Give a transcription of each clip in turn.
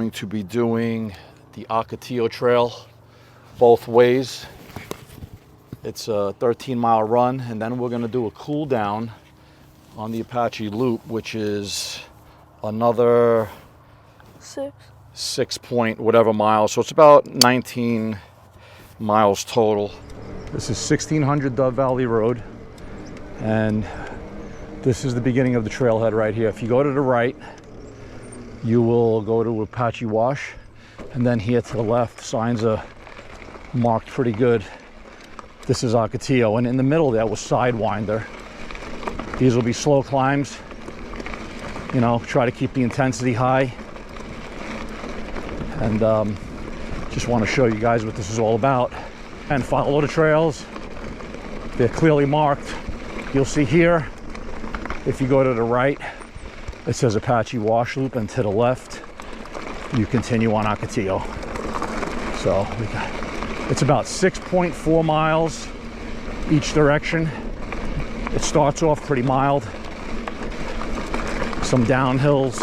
going to be doing the Ocotillo Trail both ways. It's a 13-mile run, and then we're going to do a cool down on the Apache loop, which is another 6 point whatever miles. So it's about 19 miles total. This is 1600 Dove Valley Road, and this is the beginning of the trailhead right here. If you go to the right, you will go to Apache Wash, and then here to the left, signs are marked pretty good. This is Ocotillo, and in the middle there was Sidewinder. These will be slow climbs. You know, try to keep the intensity high. And just want to show you guys what this is all about. And follow the trails. They're clearly marked. You'll see here, if you go to the right, it says Apache Wash Loop, and to the left, you continue on Ocotillo. So it's about 6.4 miles each direction. It starts off pretty mild. Some downhills,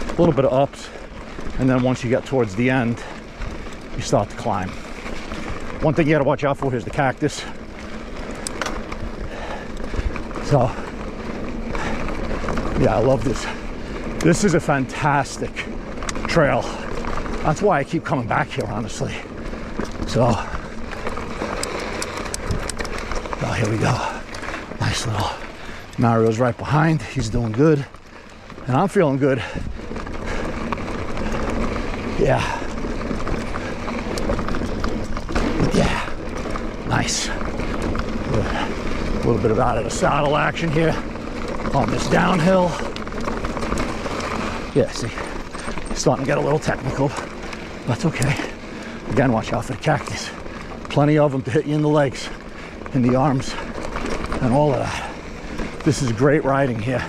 a little bit of ups, and then once you get towards the end, you start to climb. One thing you gotta watch out for is the cactus. So, yeah, I love this. This is a fantastic trail. That's why I keep coming back here, honestly. So, oh, here we go. Nice little, Mario's right behind. He's doing good. And I'm feeling good. Yeah. Yeah. Nice. A little bit of out of the saddle action here on this downhill. Yeah, see, starting to get a little technical. That's okay. Again, watch out for the cactus. Plenty of them to hit you in the legs, in the arms, and all of that. This is great riding here,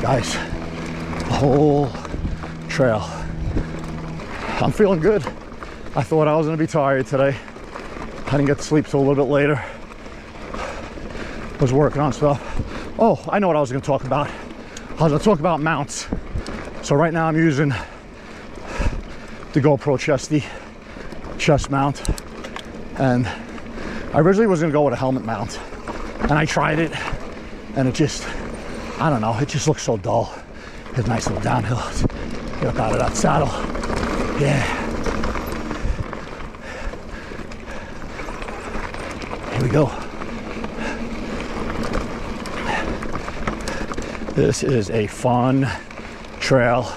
guys. The whole trail. I'm feeling good. I thought I was gonna be tired today. I didn't get to sleep till a little bit later. Was working on stuff. Oh, I know what I was gonna talk about. I was gonna talk about mounts. So right now I'm using the GoPro chest mount, and I originally was gonna go with a helmet mount, and I tried it, and it just, I don't know, it just looks so dull. It's a nice little downhill. Get up out of that saddle. Yeah. Here we go. This is a fun trail.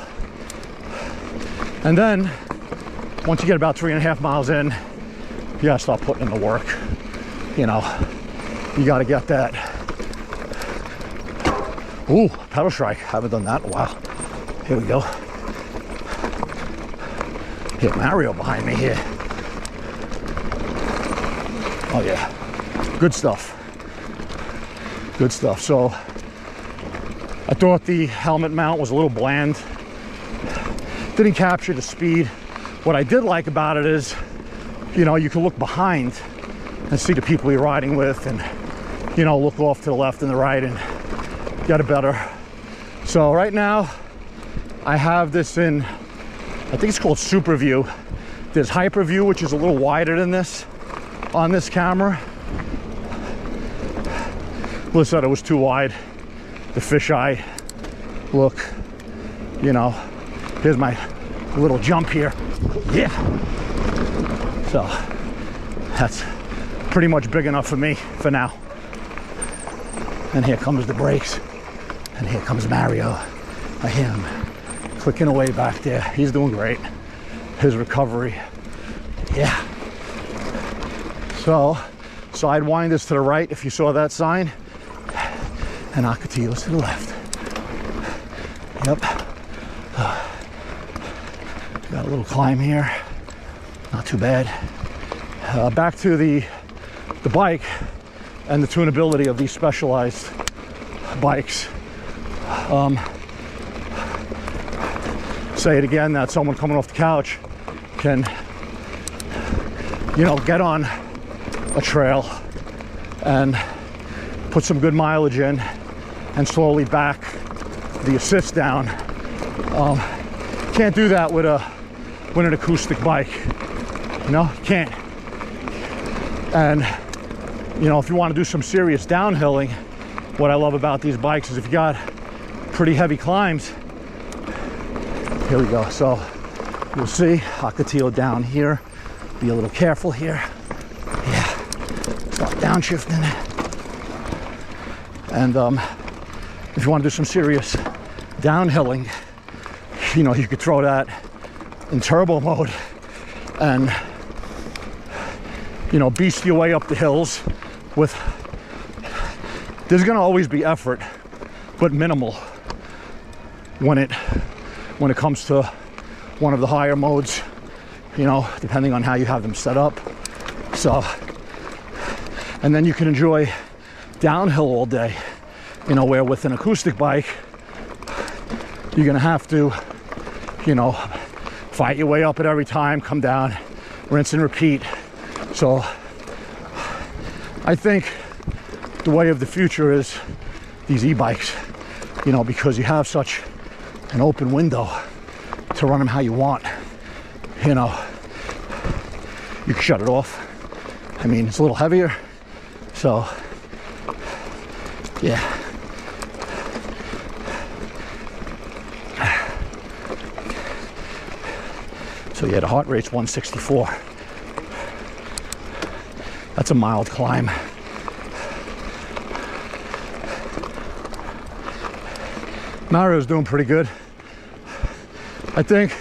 And then, once you get about 3.5 miles in, you gotta start putting in the work. You know, you gotta get that. Ooh, pedal strike. Haven't done that in a while. Here we go. Hit Mario behind me here. Oh yeah, good stuff. Good stuff. So I thought the helmet mount was a little bland. Didn't capture the speed. What I did like about it is, you know, you can look behind and see the people you're riding with, and, you know, look off to the left and the right and get a better. So right now I have this in, I think it's called Super View. There's Hyper View, which is a little wider than this on this camera. Liz said it was too wide. The fisheye look, you know. Here's my little jump here. Yeah. So that's pretty much big enough for me for now. And here comes the brakes. And here comes Mario. I hear him clicking away back there. He's doing great. His recovery. Yeah. So, Sidewinder's to the right, if you saw that sign. And Ocotillo's to the left. Yep. Got a little climb here. Not too bad. Back to the bike and the tunability of these specialized bikes. Say it again, that someone coming off the couch can, you know, get on a trail and put some good mileage in and slowly back the assist down. Can't do that with an acoustic bike. You know, can't. And you know, if you want to do some serious downhilling, what I love about these bikes is if you got pretty heavy climbs. Here we go. So you'll see Ocotillo down here. Be a little careful here. Yeah. Start downshifting. And if you want to do some serious downhilling, you know, you could throw that in turbo mode and, you know, beast your way up the hills with, there's gonna always be effort, but minimal when it comes to one of the higher modes, you know, depending on how you have them set up. So, and then you can enjoy downhill all day, you know, where with an acoustic bike, you're gonna have to, you know, fight your way up it every time, come down, rinse and repeat. So I think the way of the future is these e-bikes, you know, because you have such an open window to run them how you want. You know, you can shut it off. I mean, it's a little heavier, so yeah. So yeah, the heart rate's 164. That's a mild climb. Mario's doing pretty good. I think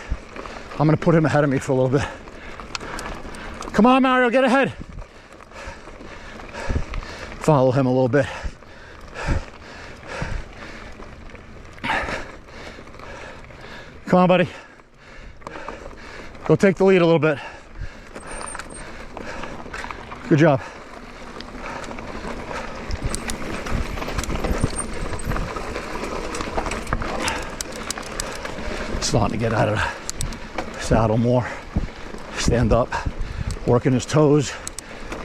I'm gonna put him ahead of me for a little bit. Come on, Mario, get ahead. Follow him a little bit. Come on, buddy. Go take the lead a little bit. Good job. Starting to get out of the saddle more. Stand up, working his toes,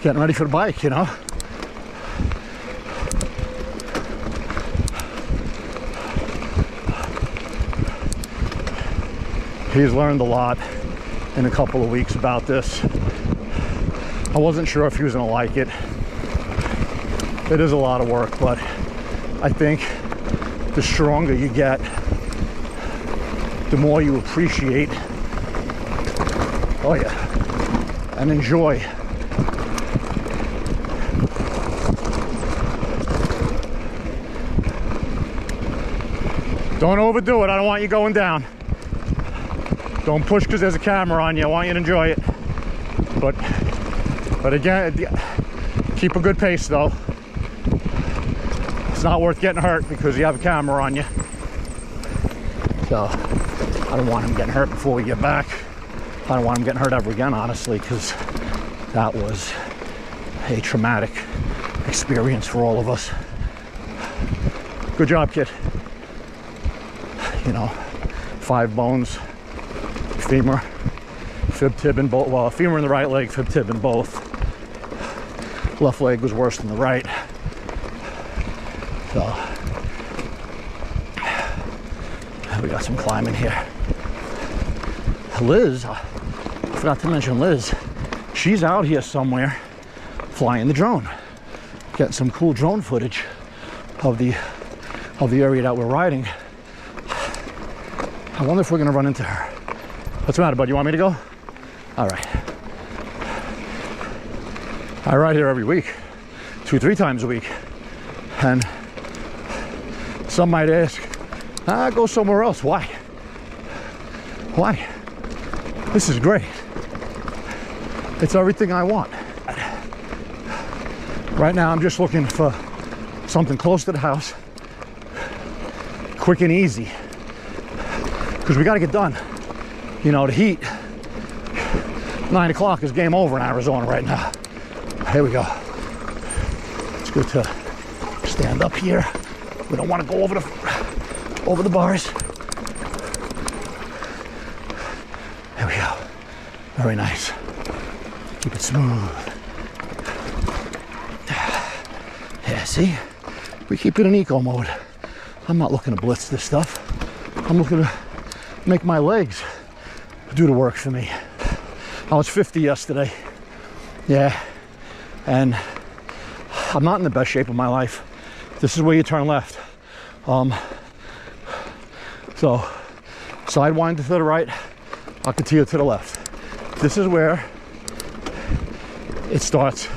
getting ready for the bike, you know. He's learned a lot in a couple of weeks about this. I wasn't sure if he was gonna like it. It is a lot of work, but I think the stronger you get, the more you appreciate, oh yeah, and enjoy. Don't overdo it, I don't want you going down. Don't push because there's a camera on you, I want you to enjoy it. But again, keep a good pace though. It's not worth getting hurt because you have a camera on you. So I don't want him getting hurt before we get back. I don't want him getting hurt ever again, honestly, because that was a traumatic experience for all of us. Good job, kid. You know, 5 bones, femur, fib, tib, and both. Well, femur in the right leg, fib, tib, in both. Left leg was worse than the right. So we got some climbing here. Liz, I forgot to mention Liz. She's out here somewhere flying the drone, getting some cool drone footage of the area that we're riding. I wonder if we're gonna run into her. What's the matter, bud? You want me to go? All right. I ride here every week, 2-3 times a week. And some might ask, go somewhere else. Why? Why? This is great. It's everything I want. Right now, I'm just looking for something close to the house, quick and easy, because we got to get done. You know, the heat, 9 o'clock is game over in Arizona right now. Here we go. It's good to stand up here. We don't want to go over the bars. There we go. Very nice. Keep it smooth. Yeah, see? We keep it in eco mode. I'm not looking to blitz this stuff. I'm looking to make my legs do the work for me. I was 50 yesterday. Yeah, and I'm not in the best shape of my life. This is where you turn left. So Sidewinder to the right, Ocotillo to the left. This is where it starts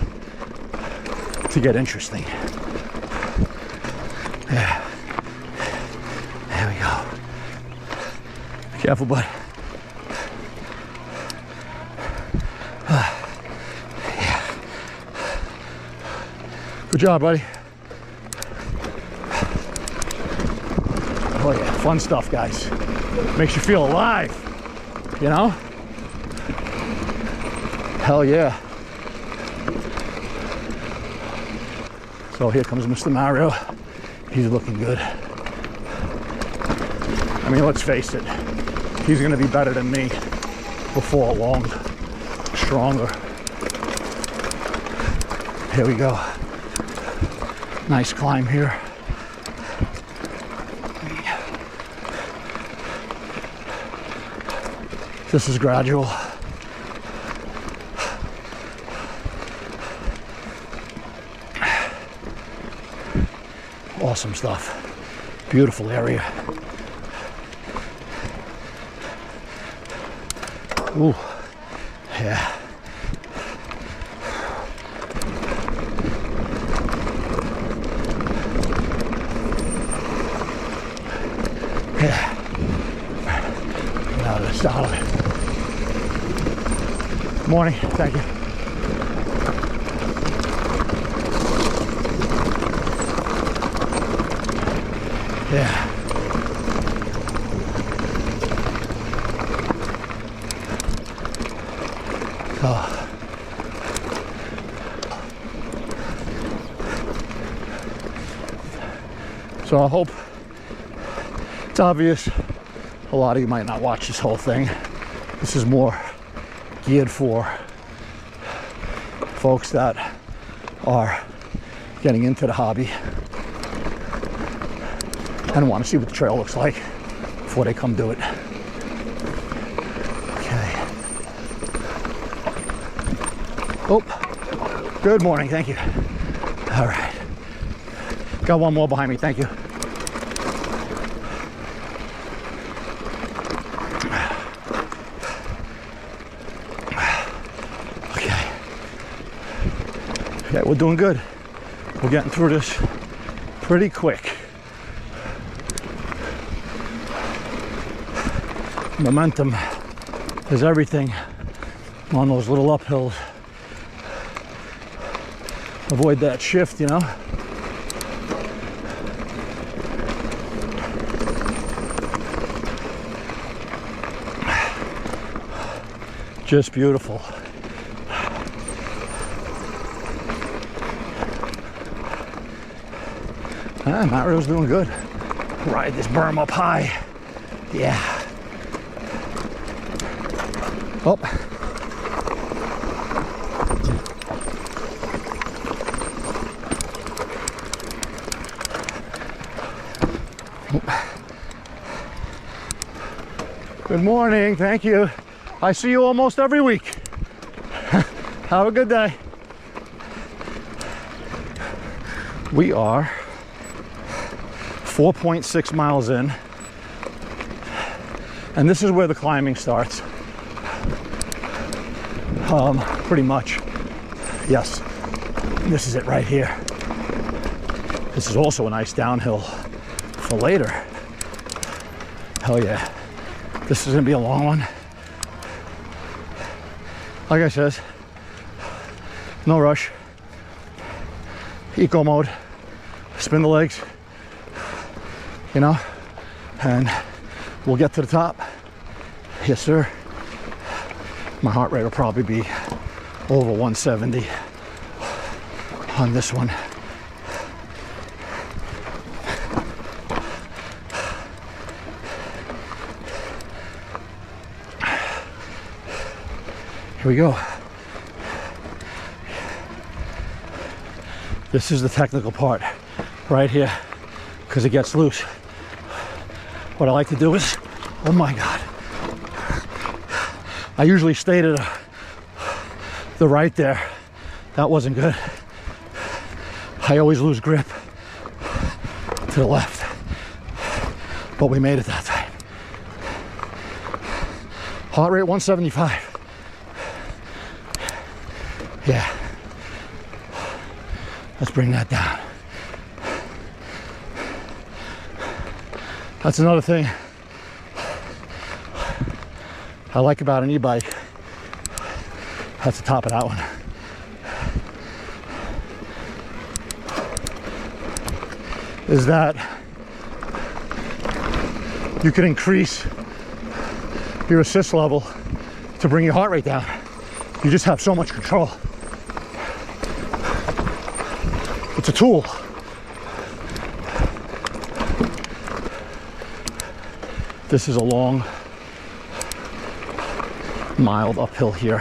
to get interesting. Yeah. There we go. Careful, bud. Yeah. Good job, buddy. Oh yeah, fun stuff, guys. Makes you feel alive, you know? Hell yeah. So here comes Mr. Mario. He's looking good. I mean, let's face it, he's gonna be better than me before long, stronger. Here we go. Nice climb here. This is gradual. Awesome stuff. Beautiful area. Ooh, yeah. Yeah. Now that's solid. Morning, thank you. Yeah. Oh. So I hope it's obvious. A lot of you might not watch this whole thing. This is more geared for folks that are getting into the hobby and want to see what the trail looks like before they come do it. Okay. Oh, good morning, thank you. All right. Got one more behind me, thank you. Okay, we're doing good. We're getting through this pretty quick. Momentum is everything on those little uphills. Avoid that shift, you know. Just beautiful. Mario's doing good. Ride this berm up high. Yeah. Oh. Good morning, thank you. I see you almost every week. Have a good day. We are 4.6 miles in, and this is where the climbing starts. Pretty much. Yes, this is it right here. This is also a nice downhill for later. Hell yeah. This is gonna be a long one. Like I said, no rush. Eco mode. Spin the legs, you know, and we'll get to the top. Yes, sir. My heart rate will probably be over 170 on this one. Here we go. This is the technical part right here, because it gets loose. What I like to do is Oh my God. I usually stay to the right there. That wasn't good. I always lose grip to the left. But we made it that time. Heart rate 175. Yeah. Let's bring that down. That's another thing I like about an e-bike. That's the top of that one. Is that you can increase your assist level to bring your heart rate down. You just have so much control. It's a tool. This is a long, mild uphill here.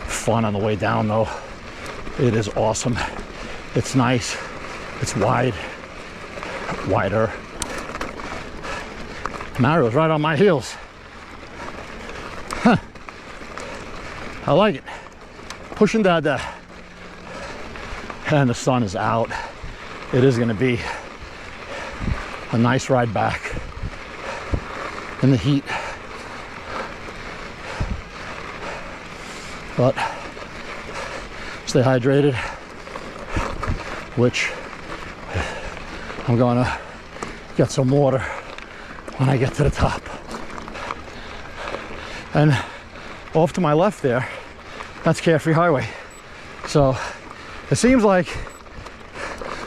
Fun on the way down though. It is awesome. It's nice. It's wide, wider. Mario's right on my heels. Huh. I like it. Pushing Dada. And the sun is out. It is going to be a nice ride back in the heat. But stay hydrated, which I'm going to get some water when I get to the top. And off to my left there, that's Carefree Highway. So it seems like,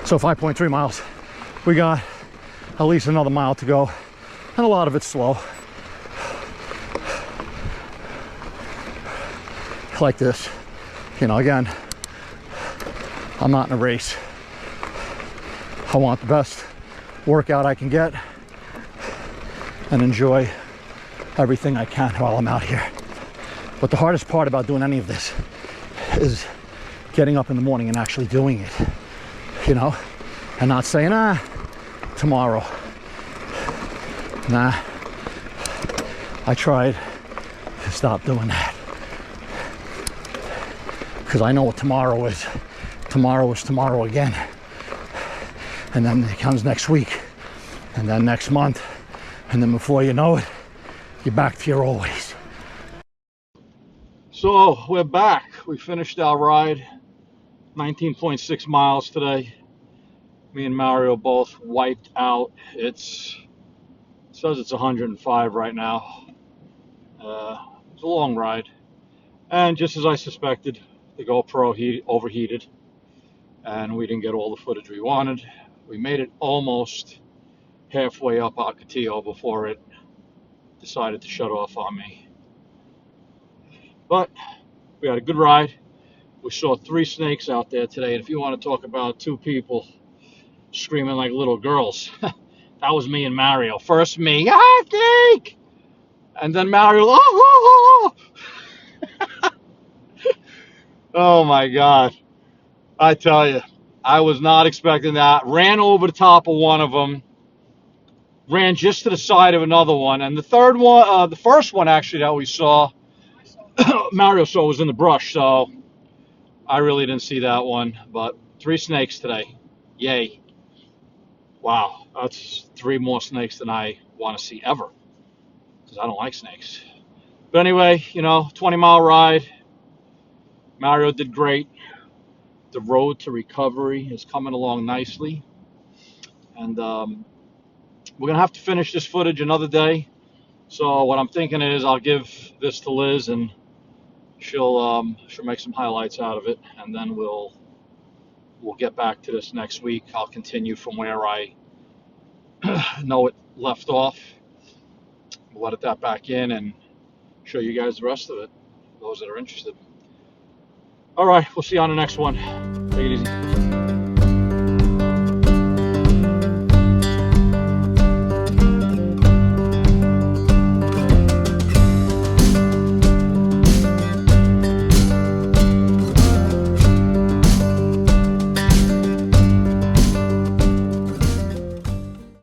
5.3 miles. We got at least another mile to go, and a lot of it's slow. Like this, you know, again, I'm not in a race. I want the best workout I can get and enjoy everything I can while I'm out here. But the hardest part about doing any of this is getting up in the morning and actually doing it, you know, and not saying, tomorrow. Nah, I tried to stop doing that because I know what tomorrow is. Tomorrow is tomorrow again. And then it comes next week, and then next month, and then before you know it, you're back to your old ways. So we're back. We finished our ride, 19.6 miles today. Me and Mario both wiped out. It says it's 105 right now. It's a long ride. And just as I suspected, the GoPro overheated and we didn't get all the footage we wanted. We made it almost halfway up Ocotillo before it decided to shut off on me. But we had a good ride. We saw 3 snakes out there today, and if you want to talk about 2 people screaming like little girls, that was me and Mario. First me, snake! And then Mario, oh. Oh my God. I tell you, I was not expecting that. Ran over the top of one of them, ran just to the side of another one, and the third one, the first one actually that we saw, Mario saw was in the brush, so I really didn't see that one. But 3 snakes today. Yay. Wow, that's 3 more snakes than I want to see ever, because I don't like snakes. But anyway, 20-mile ride. Mario did great. The road to recovery is coming along nicely. And we're going to have to finish this footage another day. So what I'm thinking is I'll give this to Liz, and she'll make some highlights out of it. And then we'll get back to this next week. I'll continue from where I know it left off. We'll edit that back in and show you guys the rest of it, those that are interested. All right, we'll see you on the next one. Take it easy.